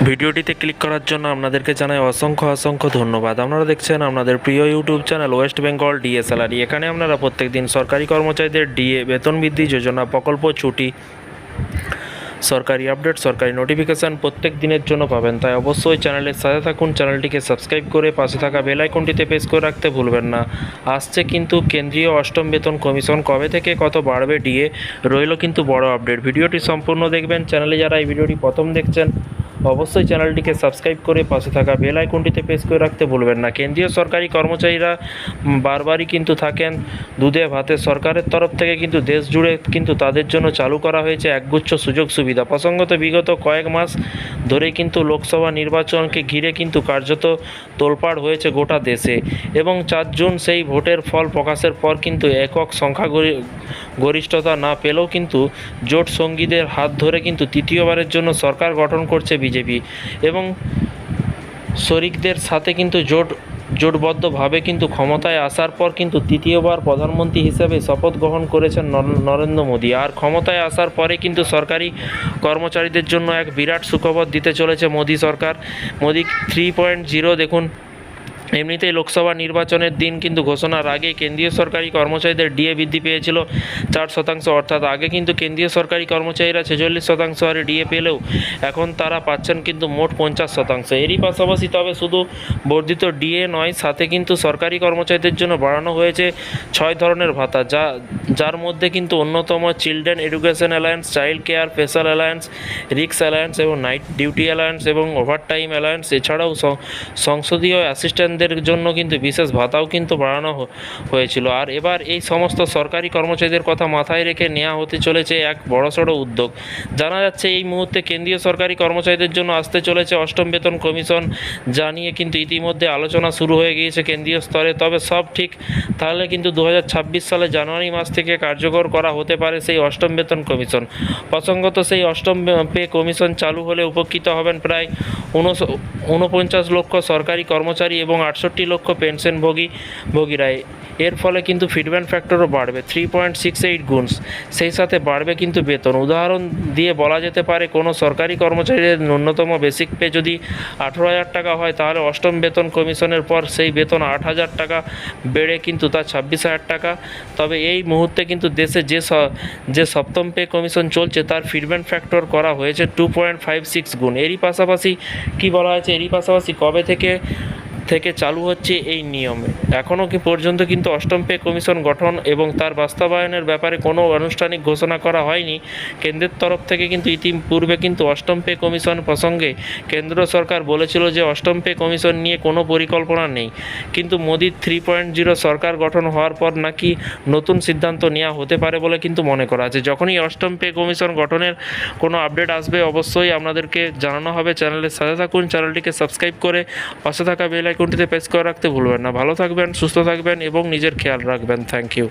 ভিডিওটিতে ক্লিক করার জন্য আপনাদেরকে জানাই অসংখ্য ধন্যবাদ। আপনারা দেখছেন আপনাদের প্রিয় YouTube channel West Bengal DA salary. এখানে আপনারা প্রত্যেক দিন সরকারি কর্মচারীদের ডিএ, বেতন বৃদ্ধি যোজনা, প্রকল্প, ছুটি, সরকারি আপডেট, সরকারি নোটিফিকেশান প্রত্যেক দিনের জন্য পাবেন। তাই অবশ্যই চ্যানেলের সাথে থাকুন, চ্যানেলটিকে সাবস্ক্রাইব করে পাশে থাকা বেল আইকনটিতে প্রেস করে রাখতে ভুলবেন না। আসছে কিন্তু কেন্দ্রীয় অষ্টম বেতন কমিশন, কবে থেকে কত বাড়বে ডিএ, রইল কিন্তু বড় আপডেট। ভিডিওটি সম্পূর্ণ দেখবেন। চ্যানেলে যারা এই ভিডিওটি প্রথম দেখছেন অবশ্যই চ্যানেলটিকে সাবস্ক্রাইব করে পাশে থাকা বেল আইকনটিতে প্রেস করে রাখতে ভুলবেন না। কেন্দ্রীয় সরকারি কর্মচারীরা বারবারই কিন্তু থাকেন দুধে ভাতে। সরকারের তরফ থেকে কিন্তু দেশ জুড়ে কিন্তু তাদের জন্য চালু করা হয়েছে একগুচ্ছ সুযোগ সুবিধা। প্রসঙ্গত বিগত কয়েক মাস ধরেই কিন্তু লোকসভা নির্বাচনকে ঘিরে কিন্তু কার্যত তোলপাড় হয়েছে গোটা দেশে, এবং 4 জুন সেই ভোটের ফল প্রকাশের পর কিন্তু একক সংখ্যা গরিষ্ঠতা না পেলেও কিন্তু জোট সঙ্গীদের হাত ধরে কিন্তু তৃতীয়বারের জন্য সরকার গঠন করছে বিজেপি, এবং শরিকদের সাথে কিন্তু জোটবদ্ধভাবে কিন্তু ক্ষমতায় আসার পর কিন্তু তৃতীয়বার প্রধানমন্ত্রী হিসেবে শপথ গ্রহণ করেছেন নরেন্দ্র মোদী। আর ক্ষমতায় আসার পরে কিন্তু সরকারি কর্মচারীদের জন্য এক বিরাট সুখবর দিতে চলেছে মোদী সরকার। মোদী 3.0 দেখুন, এমনিতেই লোকসভা নির্বাচনের দিন কিন্তু ঘোষণার আগে কেন্দ্রীয় সরকারি কর্মচারীদের ডিএ বৃদ্ধি পেয়েছিল 4%। অর্থাৎ আগে কিন্তু কেন্দ্রীয় সরকারি কর্মচারীরা 46% হারে ডিএ পেলেও এখন তারা পাচ্ছেন কিন্তু মোট 50%। এরই পাশাপাশি তবে শুধু বর্ধিত ডিএ নয়, সাথে কিন্তু সরকারি কর্মচারীদের জন্য বাড়ানো হয়েছে 6 ধরনের ভাতা, যার মধ্যে কিন্তু অন্যতম children education alliance, child care special alliance, রিক্স অ্যালায়েন্স এবং নাইট ডিউটি অ্যালায়েন্স এবং ওভারটাইম অ্যালায়েন্স। এছাড়াও সংসদীয় অ্যাসিস্ট্যান্টদের জন্য কিন্তু বিশেষ ভাতাও কিন্তু বাড়ানো হয়েছিল। আর এবার এই সমস্ত সরকারি কর্মচারীদের কথা মাথায় রেখে নেওয়া হতে চলেছে এক বড়সড় উদ্যোগ। জানা যাচ্ছে এই মুহূর্তে কেন্দ্রীয় সরকারি কর্মচারীদের জন্য আসতে চলেছে অষ্টম বেতন কমিশন, যা নিয়ে কিন্তু ইতিমধ্যে আলোচনা শুরু হয়ে গিয়েছে কেন্দ্রীয় স্তরে। তবে সব ঠিক তাহলে কিন্তু 2026 সালে জানুয়ারি মাস থেকে কার্যকর করা হতে পারে সেই অষ্টম বেতন কমিশন। প্রসঙ্গত সেই অষ্টম পে কমিশন চালু হলে উপকৃত হবেন প্রায় 49 লক্ষ সরকারি কর্মচারী এবং 68 লক্ষ পেনশনভোগীরা। এর ফলে কিন্তু ফিটমেন্ট ফ্যাক্টরও বাড়বে 3.68 গুণ। সেই সাথে বাড়বে কিন্তু বেতন। উদাহরণ দিয়ে বলা যেতে পারে, কোনো সরকারি কর্মচারীদের ন্যূনতম বেসিক পে যদি 18,000 টাকা হয়, তাহলে অষ্টম বেতন কমিশনের পর সেই বেতন 8,000 টাকা বেড়ে কিন্তু তা 26,000 টাকা। তবে এই মুহূর্তে কিন্তু দেশে যে সপ্তম পে কমিশন চলছে তার ফিটমেন্ট ফ্যাক্টর করা হয়েছে 2.56 গুণ। এরই পাশাপাশি কি বলা হয়েছে, এরই পাশাপাশি কবে থেকে চালু হচ্ছে এই নিয়মে এখনও পর্যন্ত কিন্তু অষ্টম পে কমিশন গঠন এবং তার বাস্তবায়নের ব্যাপারে কোনো আনুষ্ঠানিক ঘোষণা করা হয়নি কেন্দ্রের তরফ থেকে। কিন্তু ইতিপূর্বে কিন্তু অষ্টম পে কমিশন প্রসঙ্গে কেন্দ্র সরকার বলেছিল যে অষ্টম পে কমিশন নিয়ে কোনো পরিকল্পনা নেই, কিন্তু মোদির 3.0 সরকার গঠন হওয়ার পর নাকি নতুন সিদ্ধান্ত নেওয়া হতে পারে বলে কিন্তু মনে করা আছে। যখনই অষ্টম পে কমিশন গঠনের কোনো আপডেট আসবে অবশ্যই আপনাদেরকে জানানো হবে। চ্যানেলের সাথে থাকুন, চ্যানেলটিকে সাবস্ক্রাইব করে পাশে থাকা বেল আইকনটিতে প্রেস করে রাখতে ভুলবেন না। ভালো থাকবেন, সুস্থ থাকবেন এবং নিজের খেয়াল রাখবেন। Thank you.